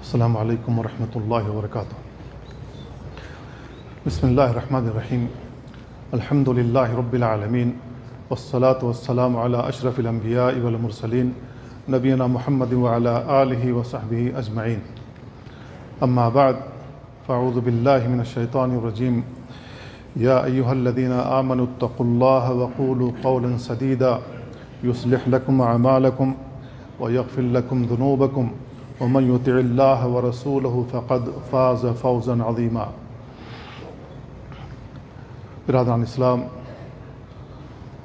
السلام علیکم ورحمۃ اللہ وبرکاتہ۔ بسم اللہ الرحمن الرحیم۔ الحمد للہ رب العالمین والصلاة والسلام علی اشرف الانبیاء والمرسلین نبینا محمد وعلی آلہ وصحبہ اجمعین۔ اما بعد فاعوذ باللہ من الشیطان الرجیم۔ یا ایہا الذین آمنوا اتقوا اللہ وقولوا قولا سدیدا یصلح لکم اعمالکم ویغفر لکم ذنوبکم ومن یطع اللہ ورسولہ فقد فاز فوزا عظیما۔ برادران اسلام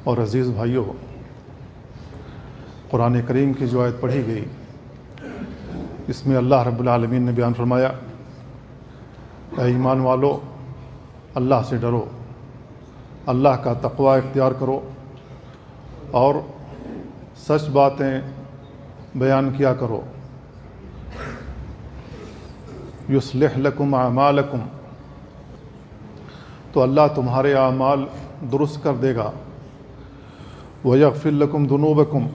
اور عزیز بھائیوں، قرآن کریم کی جو آیت پڑھی گئی اس میں اللہ رب العالمین نے بیان فرمایا، اے ایمان والو، اللہ سے ڈرو، اللہ کا تقوی اختیار کرو اور سچ باتیں بیان کیا کرو۔ یصلح لکم اعمالکم، تو اللہ تمہارے اعمال درست کر دے گا۔ ویغفر لکم ذنوبکم،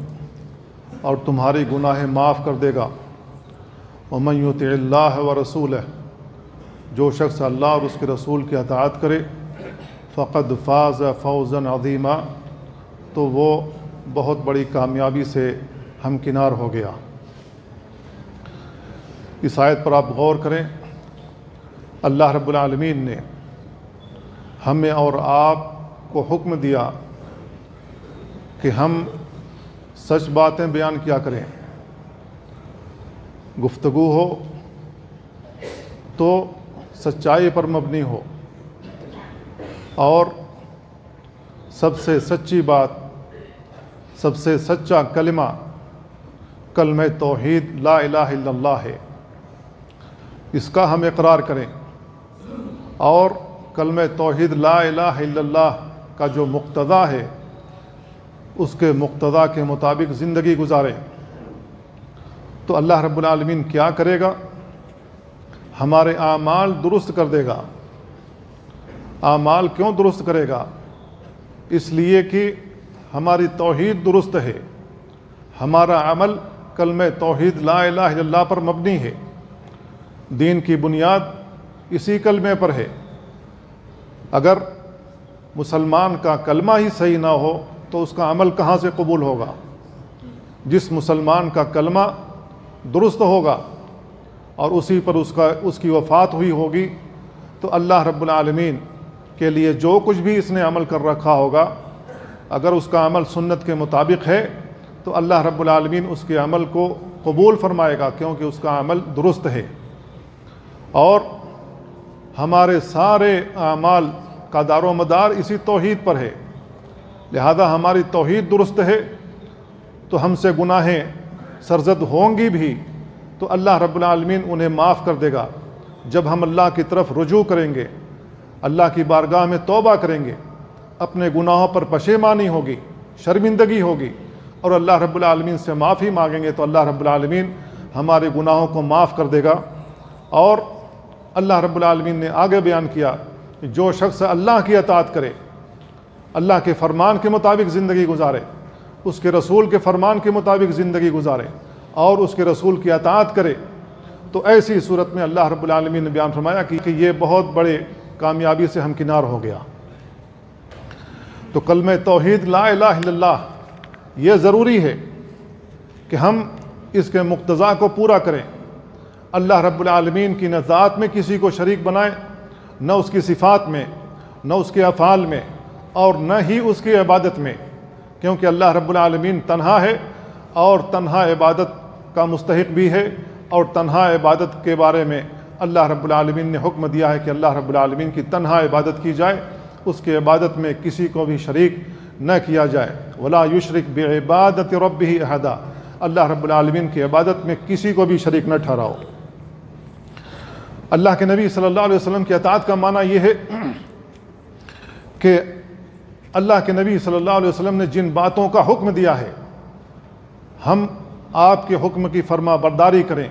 اور تمہاری گناہ معاف کر دے گا۔ ومن یطع اللہ ورسولہ، جو شخص اللہ اور اس کے رسول کی اطاعت کرے، فقد فاز فوزا عظیما، تو وہ بہت بڑی کامیابی سے ہمکنار ہو گیا۔ اس آیت پر آپ غور کریں، اللہ رب العالمین نے ہمیں اور آپ کو حکم دیا کہ ہم سچ باتیں بیان کیا کریں۔ گفتگو ہو تو سچائی پر مبنی ہو، اور سب سے سچی بات، سب سے سچا کلمہ کلمہ توحید لا الہ الا اللہ ہے، اس کا ہم اقرار کریں، اور کلمہ توحید لا الہ الا اللہ کا جو مقتضا ہے اس کے مقتضا کے مطابق زندگی گزاریں۔ تو اللہ رب العالمین کیا کرے گا؟ ہمارے اعمال درست کر دے گا۔ اعمال کیوں درست کرے گا؟ اس لیے کہ ہماری توحید درست ہے، ہمارا عمل کلمہ توحید لا الہ الا اللہ پر مبنی ہے، دین کی بنیاد اسی کلمے پر ہے۔ اگر مسلمان کا کلمہ ہی صحیح نہ ہو تو اس کا عمل کہاں سے قبول ہوگا؟ جس مسلمان کا کلمہ درست ہوگا اور اسی پر اس کی وفات ہوئی ہوگی، تو اللہ رب العالمین کے لیے جو کچھ بھی اس نے عمل کر رکھا ہوگا، اگر اس کا عمل سنت کے مطابق ہے تو اللہ رب العالمین اس کے عمل کو قبول فرمائے گا، کیونکہ اس کا عمل درست ہے۔ اور ہمارے سارے اعمال کا دار و مدار اسی توحید پر ہے، لہذا ہماری توحید درست ہے تو ہم سے گناہیں سرزد ہوں گی بھی تو اللہ رب العالمین انہیں معاف کر دے گا۔ جب ہم اللہ کی طرف رجوع کریں گے، اللہ کی بارگاہ میں توبہ کریں گے، اپنے گناہوں پر پشیمانی ہوگی، شرمندگی ہوگی، اور اللہ رب العالمین سے معافی مانگیں گے، تو اللہ رب العالمین ہمارے گناہوں کو معاف کر دے گا۔ اور اللہ رب العالمین نے آگے بیان کیا کہ جو شخص اللہ کی اطاعت کرے، اللہ کے فرمان کے مطابق زندگی گزارے، اس کے رسول کے فرمان کے مطابق زندگی گزارے اور اس کے رسول کی اطاعت کرے، تو ایسی صورت میں اللہ رب العالمین نے بیان فرمایا کہ یہ بہت بڑے کامیابی سے ہمکنار ہو گیا۔ تو کلمہ توحید لا الہ الا اللہ یہ ضروری ہے کہ ہم اس کے مقتضا کو پورا کریں۔ اللہ رب العالمین کی نہ ذات میں کسی کو شریک بنائیں، نہ اس کی صفات میں، نہ اس کے افعال میں، اور نہ ہی اس کی عبادت میں، کیونکہ اللہ رب العالمین تنہا ہے اور تنہا عبادت کا مستحق بھی ہے، اور تنہا عبادت کے بارے میں اللہ رب العالمین نے حکم دیا ہے کہ اللہ رب العالمین کی تنہا عبادت کی جائے، اس کی عبادت میں کسی کو بھی شریک نہ کیا جائے۔ ولا یشرک بعبادت ربہ احدا، اللہ رب العالمین کی عبادت میں کسی کو بھی شریک نہ ٹھہراؤ۔ اللہ کے نبی صلی اللہ علیہ وسلم کی اطاعت کا معنی یہ ہے کہ اللہ کے نبی صلی اللہ علیہ وسلم نے جن باتوں کا حکم دیا ہے، ہم آپ کے حکم کی فرما برداری کریں،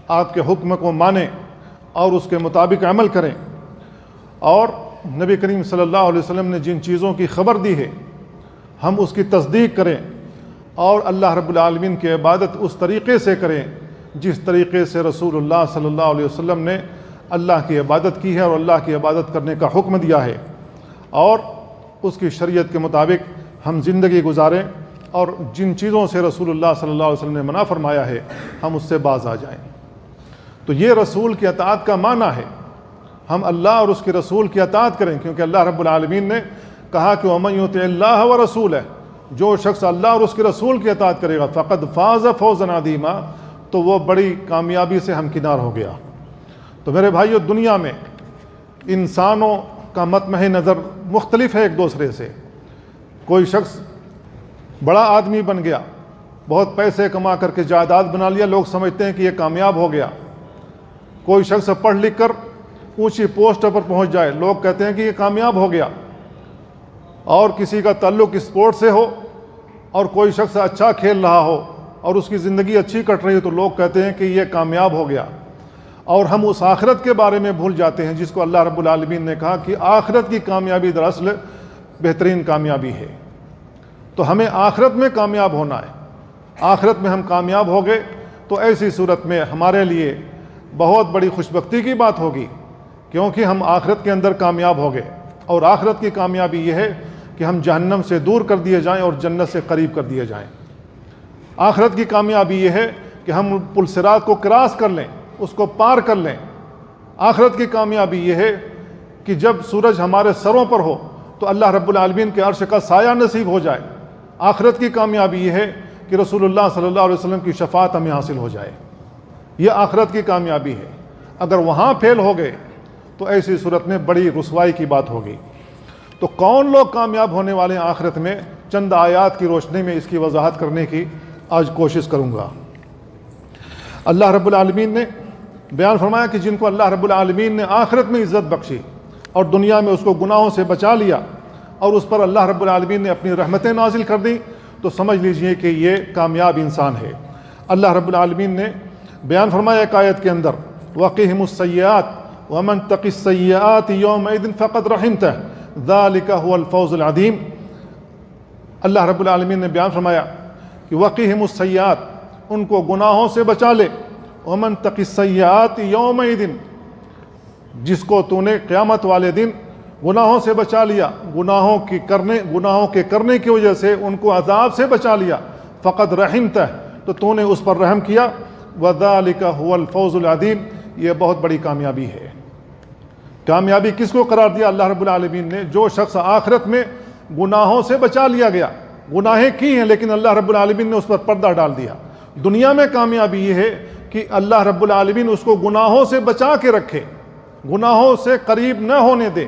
آپ کے حکم کو مانیں اور اس کے مطابق عمل کریں، اور نبی کریم صلی اللہ علیہ وسلم نے جن چیزوں کی خبر دی ہے ہم اس کی تصدیق کریں، اور اللہ رب العالمین کی عبادت اس طریقے سے کریں جس طریقے سے رسول اللہ صلی اللہ علیہ وسلم نے اللہ کی عبادت کی ہے اور اللہ کی عبادت کرنے کا حکم دیا ہے، اور اس کی شریعت کے مطابق ہم زندگی گزاریں، اور جن چیزوں سے رسول اللہ صلی اللہ علیہ وسلم نے منع فرمایا ہے ہم اس سے باز آ جائیں۔ تو یہ رسول کی اطاعت کا معنی ہے، ہم اللہ اور اس کے رسول کی اطاعت کریں، کیونکہ اللہ رب العالمین نے کہا کہ وَمَن يُطِعِ اللَّهَ وَرَسُولَهُ، جو شخص اللہ اور اس کے رسول کی اطاعت کرے گا فقد فاز فوزا عظیما، تو وہ بڑی کامیابی سے ہمکنار ہو گیا۔ تو میرے بھائیو، دنیا میں انسانوں کا مطمح نظر مختلف ہے ایک دوسرے سے۔ کوئی شخص بڑا آدمی بن گیا، بہت پیسے کما کر کے جائیداد بنا لیا، لوگ سمجھتے ہیں کہ یہ کامیاب ہو گیا۔ کوئی شخص پڑھ لکھ کر اونچی پوسٹ پر پہنچ جائے، لوگ کہتے ہیں کہ یہ کامیاب ہو گیا۔ اور کسی کا تعلق اسپورٹ سے ہو اور کوئی شخص اچھا کھیل رہا ہو اور اس کی زندگی اچھی کٹ رہی ہے تو لوگ کہتے ہیں کہ یہ کامیاب ہو گیا۔ اور ہم اس آخرت کے بارے میں بھول جاتے ہیں جس کو اللہ رب العالمین نے کہا کہ آخرت کی کامیابی دراصل بہترین کامیابی ہے۔ تو ہمیں آخرت میں کامیاب ہونا ہے۔ آخرت میں ہم کامیاب ہو گئے تو ایسی صورت میں ہمارے لیے بہت بڑی خوشبختی کی بات ہوگی، کیونکہ ہم آخرت کے اندر کامیاب ہو گئے، اور آخرت کی کامیابی یہ ہے کہ ہم جہنم سے دور کر دیے جائیں اور جنت سے قریب کر دیے جائیں۔ آخرت کی کامیابی یہ ہے کہ ہم پل صراط کو کراس کر لیں، اس کو پار کر لیں۔ آخرت کی کامیابی یہ ہے کہ جب سورج ہمارے سروں پر ہو تو اللہ رب العالمین کے عرش کا سایہ نصیب ہو جائے۔ آخرت کی کامیابی یہ ہے کہ رسول اللہ صلی اللہ علیہ وسلم کی شفاعت ہمیں حاصل ہو جائے۔ یہ آخرت کی کامیابی ہے۔ اگر وہاں فیل ہو گئے تو ایسی صورت میں بڑی رسوائی کی بات ہوگی۔ تو کون لوگ کامیاب ہونے والے ہیں آخرت میں، چند آیات کی روشنی میں اس کی وضاحت کرنے کی آج کوشش کروں گا۔ اللہ رب العالمین نے بیان فرمایا کہ جن کو اللہ رب العالمین نے آخرت میں عزت بخشی اور دنیا میں اس کو گناہوں سے بچا لیا اور اس پر اللہ رب العالمین نے اپنی رحمتیں نازل کر دیں، تو سمجھ لیجئے کہ یہ کامیاب انسان ہے۔ اللہ رب العالمین نے بیان فرمایا ایک آیت کے اندر وَقِهِمُ السَّيِّئَاتِ وَمَن تَقِ السَّيِّئَاتِ يَوْمَئِذٍ فَقَدْ رَحِمْتَهُ ذَلِكَ هُوَ الْفَوْزُ الْعَظِيمُ۔ اللہ رب العالمین نے بیان فرمایا کہ وَقِهِمُ السَّيِّئَاتِ، ان کو گناہوں سے بچا لے، وَمَن تَقِ السَّيِّئَاتِ يَوْمَئِذٍ، جس کو تو نے قیامت والے دن گناہوں سے بچا لیا، گناہوں کے کرنے کی وجہ سے ان کو عذاب سے بچا لیا، فقد رحمتہ، تو نے اس پر رحم کیا، وَذَلِكَ هُوَ الْفَوْزُ الْعَظِيمُ، یہ بہت بڑی کامیابی ہے۔ کامیابی کس کو قرار دیا اللہ رب العالمین نے؟ جو شخص آخرت میں گناہوں سے بچا لیا گیا، گناہیں کی ہیں لیکن اللہ رب العالمین نے اس پر پردہ ڈال دیا۔ دنیا میں کامیابی یہ ہے کہ اللہ رب العالمین اس کو گناہوں سے بچا کے رکھے، گناہوں سے قریب نہ ہونے دے،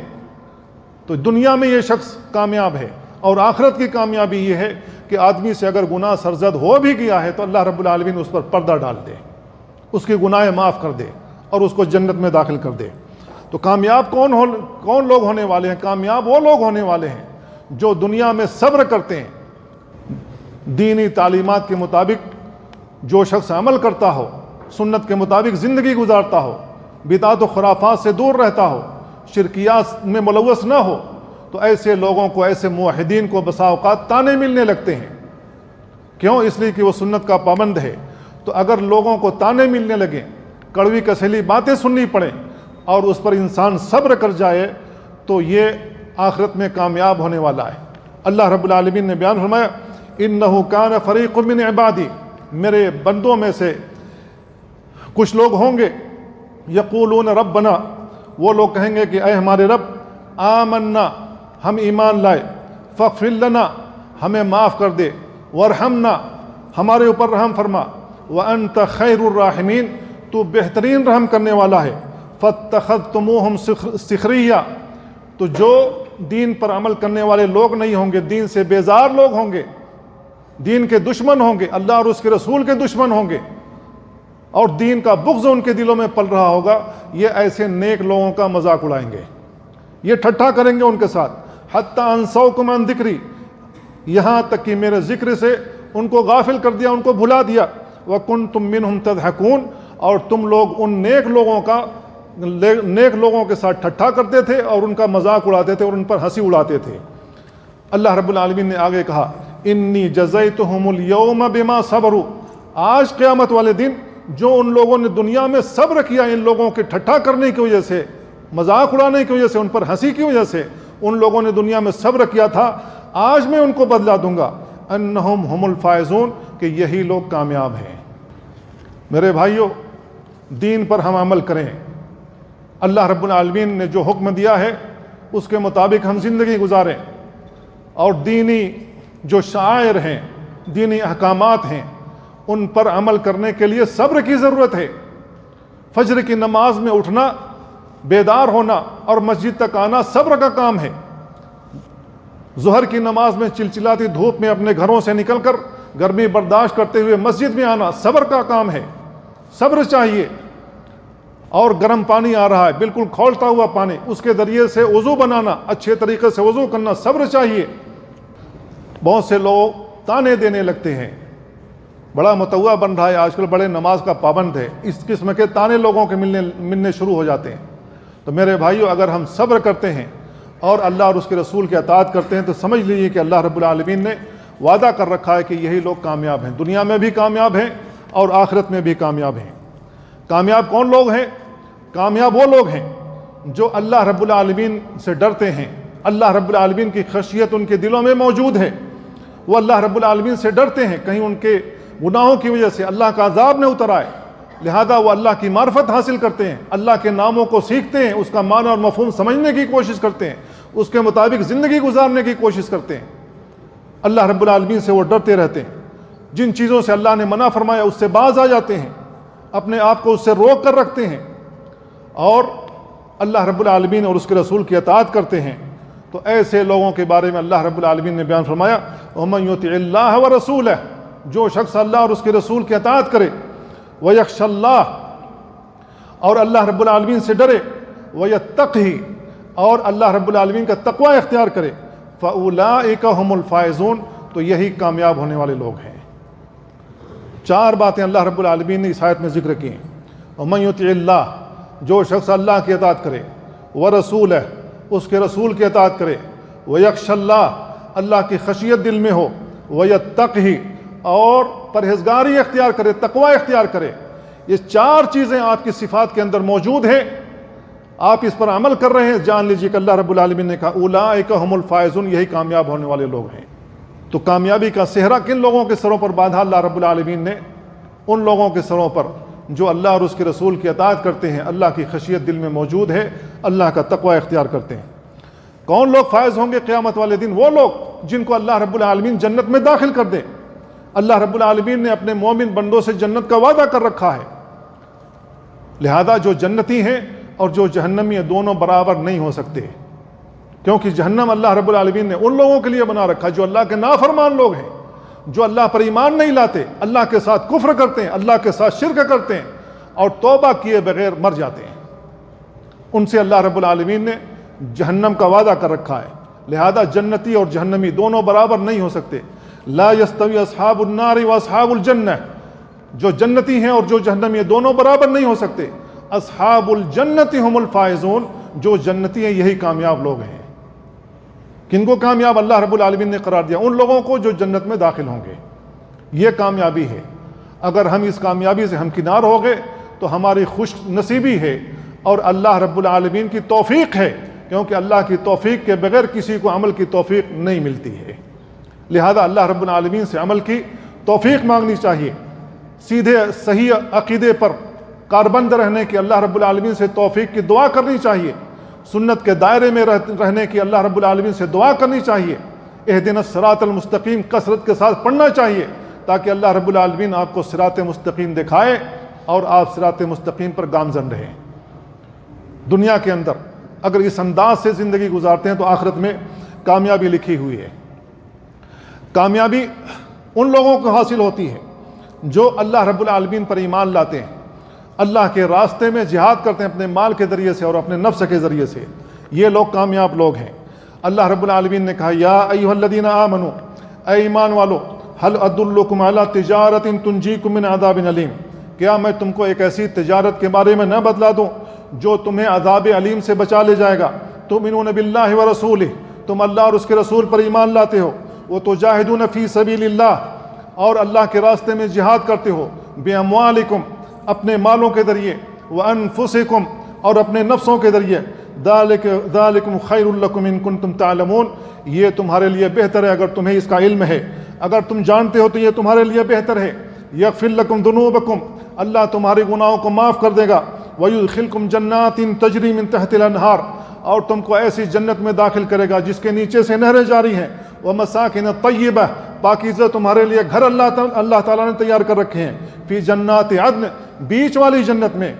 تو دنیا میں یہ شخص کامیاب ہے۔ اور آخرت کی کامیابی یہ ہے کہ آدمی سے اگر گناہ سرزد ہو بھی گیا ہے تو اللہ رب العالمین اس پر پردہ ڈال دے، اس کی گناہیں معاف کر دے اور اس کو جنت میں داخل کر دے۔ تو کامیاب کون لوگ ہونے والے ہیں؟ کامیاب وہ لوگ ہونے والے ہیں جو دنیا میں صبر کرتے ہیں، دینی تعلیمات کے مطابق جو شخص عمل کرتا ہو، سنت کے مطابق زندگی گزارتا ہو، بدعات و خرافات سے دور رہتا ہو، شرکیات میں ملوث نہ ہو، تو ایسے لوگوں کو، ایسے موحدین کو بسا اوقات تانے ملنے لگتے ہیں۔ کیوں؟ اس لیے کہ وہ سنت کا پابند ہے۔ تو اگر لوگوں کو تانے ملنے لگیں، کڑوی کسیلی باتیں سننی پڑیں اور اس پر انسان صبر کر جائے تو یہ آخرت میں کامیاب ہونے والا ہے۔ اللہ رب العالمین نے بیان فرمایا انہ کان فریق من عبادی، میرے بندوں میں سے کچھ لوگ ہوں گے یقولون ربنا، وہ لوگ کہیں گے کہ اے ہمارے رب، آمنا، ہم ایمان لائے، فاغفر لنا، ہمیں معاف کر دے، وارحمنا، ہمارے اوپر رحم فرما، وانت خیر الراحمین، تو بہترین رحم کرنے والا ہے، فاتخذتموہم سخریہ، تو جو دین پر عمل کرنے والے لوگ نہیں ہوں گے، دین سے بیزار لوگ ہوں گے، دین کے دشمن ہوں گے، اللہ اور اس کے رسول کے دشمن ہوں گے، اور دین کا بغض ان کے دلوں میں پل رہا ہوگا، یہ ایسے نیک لوگوں کا مذاق اڑائیں گے، یہ ٹھٹھا کریں گے ان کے ساتھ۔ حتی انسوکم عن ذکری، یہاں تک کہ میرے ذکر سے ان کو غافل کر دیا، ان کو بھلا دیا، وکنتم منہم تضحکون، اور تم لوگ ان نیک لوگوں کے ساتھ ٹھٹھا کرتے تھے اور ان کا مذاق اڑاتے تھے اور ان پر ہنسی اڑاتے تھے۔ اللہ رب العالمین نے آگے کہا انی جزیتہم اليوم بما صبروا، آج قیامت والے دن جو ان لوگوں نے دنیا میں صبر کیا ان لوگوں کے ٹھٹھا کرنے کی وجہ سے، مذاق اڑانے کی وجہ سے، ان پر ہنسی کی وجہ سے ان لوگوں نے دنیا میں صبر کیا تھا، آج میں ان کو بدلا دوں گا، انہم ہم الفائزون، کہ یہی لوگ کامیاب ہیں۔ میرے بھائیوں، دین پر ہم عمل کریں، اللہ رب العالمین نے جو حکم دیا ہے اس کے مطابق ہم زندگی گزاریں، اور دینی جو شعائر ہیں، دینی احکامات ہیں، ان پر عمل کرنے کے لیے صبر کی ضرورت ہے۔ فجر کی نماز میں اٹھنا، بیدار ہونا اور مسجد تک آنا صبر کا کام ہے۔ ظہر کی نماز میں چلچلاتی دھوپ میں اپنے گھروں سے نکل کر گرمی برداشت کرتے ہوئے مسجد میں آنا صبر کا کام ہے، صبر چاہیے۔ اور گرم پانی آ رہا ہے، بالکل کھولتا ہوا پانی، اس کے ذریعے سے وضو بنانا، اچھے طریقے سے وضو کرنا صبر چاہیے۔ بہت سے لوگ تانے دینے لگتے ہیں، بڑا متوع بن رہا ہے آج کل، بڑے نماز کا پابند ہے، اس قسم کے تانے لوگوں کے ملنے شروع ہو جاتے ہیں۔ تو میرے بھائیو، اگر ہم صبر کرتے ہیں اور اللہ اور اس کے رسول کی اطاعت کرتے ہیں تو سمجھ لیجیے کہ اللہ رب العالمین نے وعدہ کر رکھا ہے کہ یہی لوگ کامیاب ہیں، دنیا میں بھی کامیاب ہیں اور آخرت میں بھی کامیاب ہیں۔ کامیاب کون لوگ ہیں؟ کامیاب وہ لوگ ہیں جو اللہ رب العالمین سے ڈرتے ہیں، اللہ رب العالمین کی خشیت ان کے دلوں میں موجود ہے، وہ اللہ رب العالمین سے ڈرتے ہیں کہیں ان کے گناہوں کی وجہ سے اللہ کا عذاب نہ اتر آئے، لہذا وہ اللہ کی معرفت حاصل کرتے ہیں، اللہ کے ناموں کو سیکھتے ہیں، اس کا معنی اور مفہوم سمجھنے کی کوشش کرتے ہیں، اس کے مطابق زندگی گزارنے کی کوشش کرتے ہیں۔ اللہ رب العالمین سے وہ ڈرتے رہتے ہیں، جن چیزوں سے اللہ نے منع فرمایا اس سے باز آ جاتے ہیں، اپنے آپ کو اس سے روک کر رکھتے ہیں، اور اللہ رب العالمین اور اس کے رسول کی اطاعت کرتے ہیں۔ تو ایسے لوگوں کے بارے میں اللہ رب العالمین نے بیان فرمایا، وَمَن يُطِعِ اللَّهَ وَرَسُولَهُ، جو شخص اللہ اور اس کے رسول کی اطاعت کرے، وَيَخْشَ اللَّهَ، اور اللہ رب العالمین سے ڈرے، وَيَتَّقْهِ، اور اللہ رب العالمین کا تقوی اختیار کرے، فَأُولَٰئِكَ هُمُ الْفَائِزُونَ، تو یہی کامیاب ہونے والے لوگ ہیں۔ چار باتیں اللہ رب العالمین نے اس آیت میں ذکر کی ہیں۔ وَمَن يُطِعِ اللَّهَ، جو شخص اللہ کی اطاعت کرے، وَرَسُولَهُ، اس کے رسول کی اطاعت کرے، وَيَخْشَ اللَّهَ، اللہ کی خشیت دل میں ہو، وَيَتَّقْهِ، اور پرہیزگاری اختیار کرے، تقوی اختیار کرے، یہ چار چیزیں آپ کی صفات کے اندر موجود ہیں، آپ اس پر عمل کر رہے ہیں، جان لیجیے کہ اللہ رب العالمین نے کہا اولئک ہم الفائزون، یہی کامیاب ہونے والے لوگ ہیں۔ تو کامیابی کا صحرا کن لوگوں کے سروں پر باندھا اللہ رب العالمین نے؟ ان لوگوں کے سروں پر جو اللہ اور اس کے رسول کی اطاعت کرتے ہیں، اللہ کی خشیت دل میں موجود ہے، اللہ کا تقوی اختیار کرتے ہیں۔ کون لوگ فائز ہوں گے قیامت والے دن؟ وہ لوگ جن کو اللہ رب العالمین جنت میں داخل کر دے۔ اللہ رب العالمین نے اپنے مومن بندوں سے جنت کا وعدہ کر رکھا ہے، لہذا جو جنتی ہیں اور جو جہنمی ہیں دونوں برابر نہیں ہو سکتے، کیونکہ جہنم اللہ رب العالمین نے ان لوگوں کے لیے بنا رکھا جو اللہ کے نافرمان لوگ ہیں، جو اللہ پر ایمان نہیں لاتے، اللہ کے ساتھ کفر کرتے ہیں، اللہ کے ساتھ شرک کرتے ہیں اور توبہ کیے بغیر مر جاتے ہیں، ان سے اللہ رب العالمین نے جہنم کا وعدہ کر رکھا ہے۔ لہذا جنتی اور جہنمی دونوں برابر نہیں ہو سکتے۔ لا یستوی اصحاب النار و اصحاب الجنہ، جو جنتی ہیں اور جو جہنمی ہیں دونوں برابر نہیں ہو سکتے۔ اصحاب الجنت ہم الفائزون، جو جنتی ہیں یہی کامیاب لوگ ہیں۔ کن کو کامیاب اللہ رب العالمین نے قرار دیا؟ ان لوگوں کو جو جنت میں داخل ہوں گے، یہ کامیابی ہے۔ اگر ہم اس کامیابی سے ہمکنار ہو گئے تو ہماری خوش نصیبی ہے اور اللہ رب العالمین کی توفیق ہے، کیونکہ اللہ کی توفیق کے بغیر کسی کو عمل کی توفیق نہیں ملتی ہے۔ لہذا اللہ رب العالمین سے عمل کی توفیق مانگنی چاہیے، سیدھے صحیح عقیدے پر کاربند رہنے کی اللہ رب العالمین سے توفیق کی دعا کرنی چاہیے، سنت کے دائرے میں رہنے کی اللہ رب العالمین سے دعا کرنی چاہیے، اہدنا الصراط المستقیم کثرت کے ساتھ پڑھنا چاہیے، تاکہ اللہ رب العالمین آپ کو صراط مستقیم دکھائے اور آپ صراط مستقیم پر گامزن رہیں۔ دنیا کے اندر اگر اس انداز سے زندگی گزارتے ہیں تو آخرت میں کامیابی لکھی ہوئی ہے۔ کامیابی ان لوگوں کو حاصل ہوتی ہے جو اللہ رب العالمین پر ایمان لاتے ہیں، اللہ کے راستے میں جہاد کرتے ہیں اپنے مال کے ذریعے سے اور اپنے نفس کے ذریعے سے، یہ لوگ کامیاب لوگ ہیں۔ اللہ رب العالمین نے کہا یا ایھا الذین آمنوا، اے ایمان والو، هل ادلکم علی تجارۃ تنجیکم من عذاب علیم، کیا میں تم کو ایک ایسی تجارت کے بارے میں نہ بتلا دوں جو تمہیں عذاب علیم سے بچا لے جائے گا؟ تؤمنون باللہ ورسولہ، تم اللہ اور اس کے رسول پر ایمان لاتے ہو، وتجاہدون فی سبیل اللہ، اور اللہ کے راستے میں جہاد کرتے ہو، باموالکم، اپنے مالوں کے ذریعے، وانفسکم اور اپنے نفسوں کے ذریعے، ذالکم خیر لکم ان کنتم تعلمون، یہ تمہارے لیے بہتر ہے اگر تمہیں اس کا علم ہے، اگر تم جانتے ہو تو یہ تمہارے لیے بہتر ہے۔ یغفر لکم ذنوبکم، اللہ تمہارے گناہوں کو معاف کر دے گا، ویدخلکم جنات تجری من تحت الانہار، اور تم کو ایسی جنت میں داخل کرے گا جس کے نیچے سے نہریں جاری ہیں، ومساکن طیبہ، پاکیزہ تمہارے لیے گھر اللہ تعالیٰ نے تیار کر رکھے ہیں، فی جنات عدن، بیچ والی جنت میں،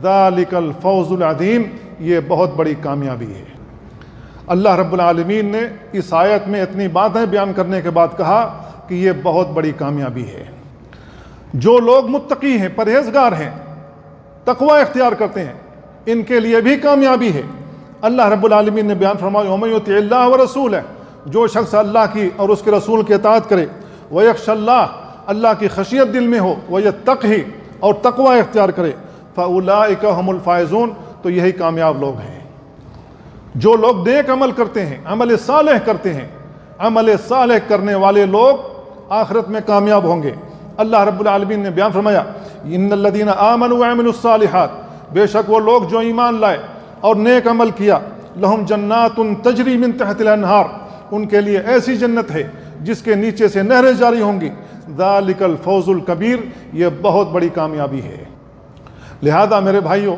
ذالک الفوز العظیم، یہ بہت بڑی کامیابی ہے۔ اللہ رب العالمین نے اس آیت میں اتنی باتیں بیان کرنے کے بعد کہا کہ یہ بہت بڑی کامیابی ہے۔ جو لوگ متقی ہیں، پرہیزگار ہیں، تقوی اختیار کرتے ہیں، ان کے لیے بھی کامیابی ہے۔ اللہ رب العالمین نے بیان فرمایا وَمَن یُطِعِ اللَّهَ وَرَسُولَهُ، جو شخص اللہ کی اور اس کے رسول کی اطاعت کرے، وَيَخْشَ اللَّهَ، اللہ کی خشیت دل میں ہو، وَيَتَّقْهِ اور تقوی اختیار کرے، فَأُولَٰئِكَ هُمُ الْفَائِزُونَ، تو یہی کامیاب لوگ ہیں۔ جو لوگ نیک عمل کرتے ہیں، عمل صالح کرتے ہیں، عمل صالح کرنے والے لوگ آخرت میں کامیاب ہوں گے۔ اللہ رب العالمین نے بیان فرمایا ان الذین آمنوا وعملوا الصالحات، بے شک وہ لوگ جو ایمان لائے اور نیک عمل کیا، لہم جنات تجری من تحت الانہار، ان کے لیے ایسی جنت ہے جس کے نیچے سے نہریں جاری ہوں گی، ذالک الفوز الکبیر، یہ بہت بڑی کامیابی ہے۔ لہذا میرے بھائیوں،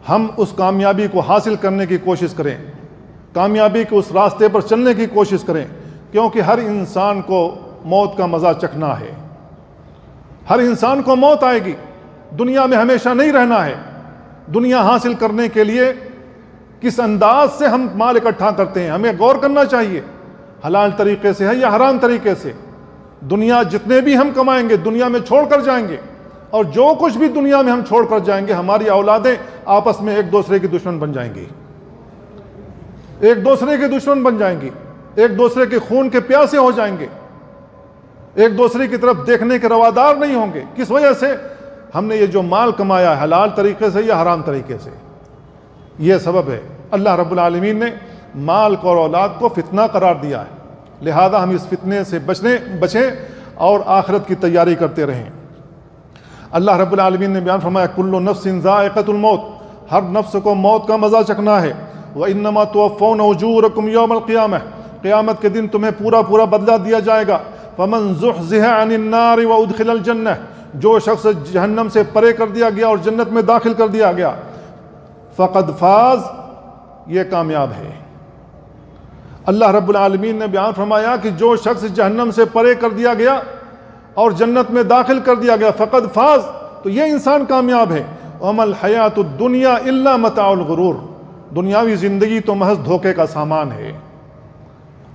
ہم اس کامیابی کو حاصل کرنے کی کوشش کریں، کامیابی کے اس راستے پر چلنے کی کوشش کریں، کیونکہ ہر انسان کو موت کا مزہ چکھنا ہے، ہر انسان کو موت آئے گی، دنیا میں ہمیشہ نہیں رہنا ہے۔ دنیا حاصل کرنے کے لیے کس انداز سے ہم مال اکٹھا کرتے ہیں، ہمیں غور کرنا چاہیے، حلال طریقے سے ہے یا حرام طریقے سے۔ دنیا جتنے بھی ہم کمائیں گے دنیا میں چھوڑ کر جائیں گے، اور جو کچھ بھی دنیا میں ہم چھوڑ کر جائیں گے، ہماری اولادیں آپس میں ایک دوسرے کی دشمن بن جائیں گی، ایک دوسرے کی دشمن بن جائیں گی، ایک دوسرے کے خون کے پیاسے ہو جائیں گے، ایک دوسرے کی طرف دیکھنے کے روادار نہیں ہوں گے۔ کس وجہ سے؟ ہم نے یہ جو مال کمایا ہے حلال طریقے سے یا حرام طریقے سے، یہ سبب ہے۔ اللہ رب العالمین نے مال کو اور اولاد کو فتنہ قرار دیا ہے، لہذا ہم اس فتنے سے بچیں اور آخرت کی تیاری کرتے رہیں۔ اللہ رب العالمین نے بیان فرمایا کل نفس ذائقۃ الموت، ہر نفس کو موت کا مزہ چکھنا ہے، وَإِنَّمَا تُوَفَّوْنَ أُجُورَكُمْ يَوْمَ الْقِيَامَةِ، قیامت کے دن تمہیں پورا بدلہ دیا جائے گا۔ فَمَنْ زُحْزِحَ عَنِ النَّارِ وَأُدْخِلَ الْجَنَّةِ، جو شخص جہنم سے پرے کر دیا گیا اور جنت میں داخل کر دیا گیا، فقد فاز، یہ کامیاب ہے۔ اللہ رب العالمین نے بیان فرمایا کہ جو شخص جہنم سے پرے کر دیا گیا اور جنت میں داخل کر دیا گیا، فقد فاز، تو یہ انسان کامیاب ہے۔ وَمَا الْحَيَاةُ الدُّنْيَا إِلَّا مَتَاعُ الْغُرُورِ، دنیاوی زندگی تو محض دھوکے کا سامان ہے،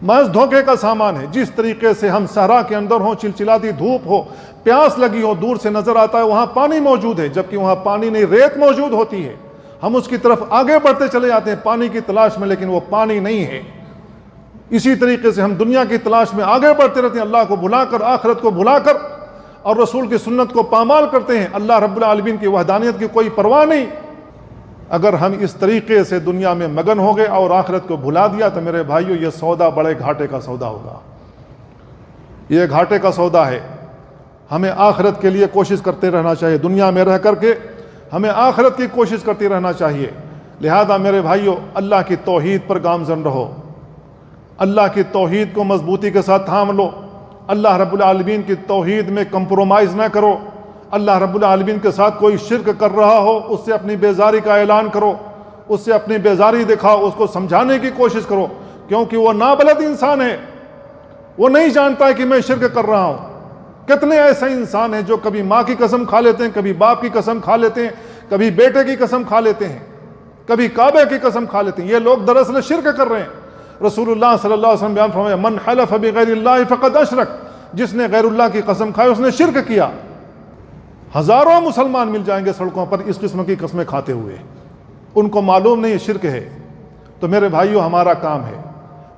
محض دھوکے کا سامان ہے۔ جس طریقے سے ہم صحرا کے اندر ہوں، چلچلاتی دھوپ ہو، پیاس لگی ہو، دور سے نظر آتا ہے وہاں پانی موجود ہے، جبکہ وہاں پانی نہیں، ریت موجود ہوتی ہے، ہم اس کی طرف آگے بڑھتے چلے جاتے ہیں پانی کی تلاش میں، لیکن وہ پانی نہیں ہے۔ اسی طریقے سے ہم دنیا کی تلاش میں آگے بڑھتے رہتے ہیں، اللہ کو بھلا کر، آخرت کو بھلا کر، اور رسول کی سنت کو پامال کرتے ہیں، اللہ رب العالمین کی وحدانیت کی کوئی پرواہ نہیں۔ اگر ہم اس طریقے سے دنیا میں مگن ہو گئے اور آخرت کو بھلا دیا تو میرے بھائیو یہ سودا بڑے گھاٹے کا سودا ہوگا، یہ گھاٹے کا سودا ہے۔ ہمیں آخرت کے لیے کوشش کرتے رہنا چاہیے، دنیا میں رہ کر کے ہمیں آخرت کی کوشش کرتے رہنا چاہیے۔ لہذا میرے بھائیو اللہ کی توحید پر گامزن رہو، اللہ کی توحید کو مضبوطی کے ساتھ تھام لو، اللہ رب العالمین کی توحید میں کمپرومائز نہ کرو۔ اللہ رب العالمین کے ساتھ کوئی شرک کر رہا ہو اس سے اپنی بیزاری کا اعلان کرو، اس سے اپنی بیزاری دکھاؤ، اس کو سمجھانے کی کوشش کرو، کیونکہ وہ نابلد انسان ہے، وہ نہیں جانتا ہے کہ میں شرک کر رہا ہوں۔ کتنے ایسے انسان ہیں جو کبھی ماں کی قسم کھا لیتے ہیں، کبھی باپ کی قسم کھا لیتے ہیں، کبھی بیٹے کی قسم کھا لیتے ہیں، کبھی کعبے کی قسم کھا لیتے ہیں۔ یہ لوگ دراصل شرک کر رہے ہیں۔ رسول اللہ صلی اللہ علیہ وسلم بیان فرمایا من حلف بغیر اللہ فقد اشرک، جس نے غیر اللہ کی قسم کھائی اس نے شرک کیا۔ ہزاروں مسلمان مل جائیں گے سڑکوں پر اس قسم کی قسمیں کھاتے ہوئے، ان کو معلوم نہیں شرک ہے۔ تو میرے بھائیو ہمارا کام ہے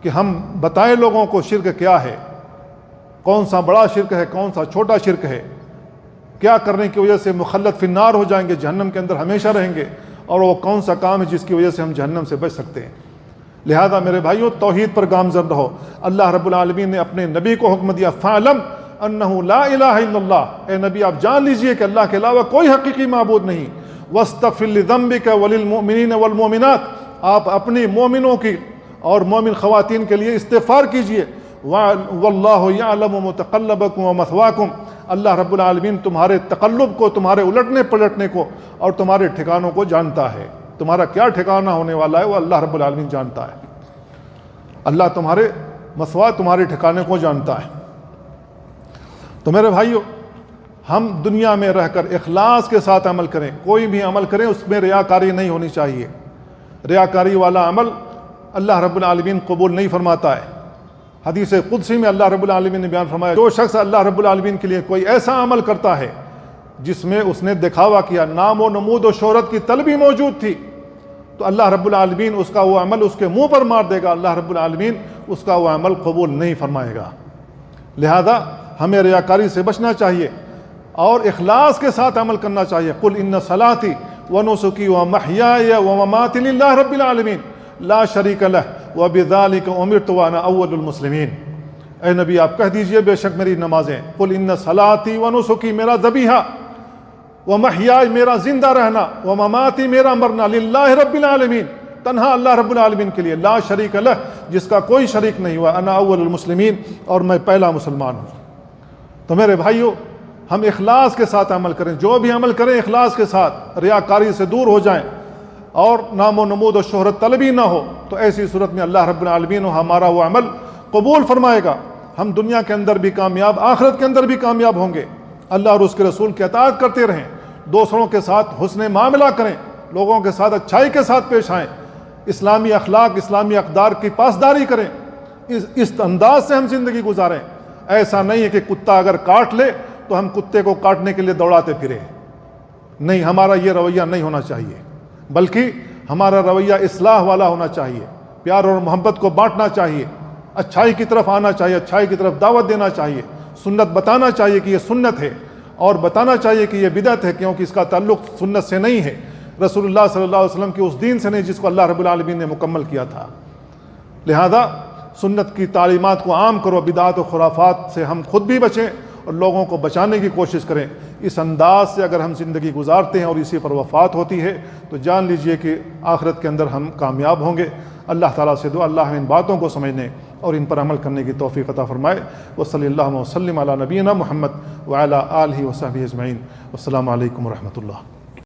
کہ ہم بتائیں لوگوں کو شرک کیا ہے، کون سا بڑا شرک ہے، کون سا چھوٹا شرک ہے، کیا کرنے کی وجہ سے مخلد فی النار ہو جائیں گے، جہنم کے اندر ہمیشہ رہیں گے، اور وہ کون سا کام ہے جس کی وجہ سے ہم جہنم سے بچ سکتے ہیں۔ لہذا میرے بھائیو توحید پر گامزن رہو۔ اللہ رب العالمین نے اپنے نبی کو حکم دیا فَعْلَمْ انہ لا الہ الا اللہ، اے نبی آپ جان لیجئے کہ اللہ کے علاوہ کوئی حقیقی معبود نہیں، واستغفر لذنبک وللمؤمنین والمؤمنات، آپ اپنی مومنوں کی اور مومن خواتین کے لیے استغفار کیجئے، واللہ یعلم متقلبکم ومثواکم، اللہ رب العالمین تمہارے تقلب کو، تمہارے الٹنے پلٹنے کو اور تمہارے ٹھکانوں کو جانتا ہے، تمہارا کیا ٹھکانہ ہونے والا ہے وہ اللہ رب العالمین جانتا ہے، اللہ تمہارے مثوا، تمہارے ٹھکانے کو جانتا ہے۔ تو میرے بھائیو، ہم دنیا میں رہ کر اخلاص کے ساتھ عمل کریں، کوئی بھی عمل کریں اس میں ریاکاری نہیں ہونی چاہیے، ریاکاری والا عمل اللہ رب العالمین قبول نہیں فرماتا ہے۔ حدیث قدسی میں اللہ رب العالمین نے بیان فرمایا، جو شخص اللہ رب العالمین کے لیے کوئی ایسا عمل کرتا ہے جس میں اس نے دکھاوا کیا، نام و نمود و شہرت کی طلبی موجود تھی، تو اللہ رب العالمین اس کا وہ عمل اس کے منہ پر مار دے گا، اللہ رب العالمین اس کا وہ عمل قبول نہیں فرمائے گا۔ لہذا ہمیں ریاکاری سے بچنا چاہیے اور اخلاص کے ساتھ عمل کرنا چاہیے۔ قل ان صلاتی ونسکی ومحیای ومماتی للہ رب العالمین لا شریک لہ وبذالک امرت وانا اول المسلمین، اے نبی آپ کہہ دیجئے بے شک میری نمازیں، قل ان صلاتی ونسکی میرا ذبیحہ، ومحیای میرا زندہ رہنا، ومماتی میرا مرنا، للہ رب العالمین تنہا اللہ رب العالمین کے لیے، لا شریک لہ جس کا کوئی شریک نہیں ہوا، انا اول المسلمین اور میں پہلا مسلمان ہوں۔ تو میرے بھائیو، ہم اخلاص کے ساتھ عمل کریں، جو بھی عمل کریں اخلاص کے ساتھ، ریاکاری سے دور ہو جائیں اور نام و نمود و شہرت طلبی نہ ہو، تو ایسی صورت میں اللہ رب العالمین ہمارا وہ عمل قبول فرمائے گا، ہم دنیا کے اندر بھی کامیاب، آخرت کے اندر بھی کامیاب ہوں گے۔ اللہ اور اس کے رسول کی اطاعت کرتے رہیں، دوسروں کے ساتھ حسن معاملہ کریں، لوگوں کے ساتھ اچھائی کے ساتھ پیش آئیں، اسلامی اخلاق، اسلامی اقدار کی پاسداری کریں، اس انداز سے ہم زندگی گزاریں۔ ایسا نہیں ہے کہ کتا اگر کاٹ لے تو ہم کتے کو کاٹنے کے لیے دوڑاتے پھریں، نہیں، ہمارا یہ رویہ نہیں ہونا چاہیے، بلکہ ہمارا رویہ اصلاح والا ہونا چاہیے، پیار اور محبت کو بانٹنا چاہیے، اچھائی کی طرف آنا چاہیے، اچھائی کی طرف دعوت دینا چاہیے، سنت بتانا چاہیے کہ یہ سنت ہے، اور بتانا چاہیے کہ یہ بدعت ہے، کیونکہ اس کا تعلق سنت سے نہیں ہے، رسول اللہ صلی اللہ علیہ وسلم کے اس دین سے نہیں جس کو اللہ رب العالمین نے مکمل کیا تھا۔ لہذا سنت کی تعلیمات کو عام کرو، بدعات و خرافات سے ہم خود بھی بچیں اور لوگوں کو بچانے کی کوشش کریں۔ اس انداز سے اگر ہم زندگی گزارتے ہیں اور اسی پر وفات ہوتی ہے تو جان لیجئے کہ آخرت کے اندر ہم کامیاب ہوں گے۔ اللہ تعالیٰ سے دعا اللہ ان باتوں کو سمجھنے اور ان پر عمل کرنے کی توفیق عطا فرمائے۔ وصلی اللہ وسلم علی نبینا محمد وعلی آلہ وصحبہ اجمعین۔ السلام علیکم ورحمۃ اللہ۔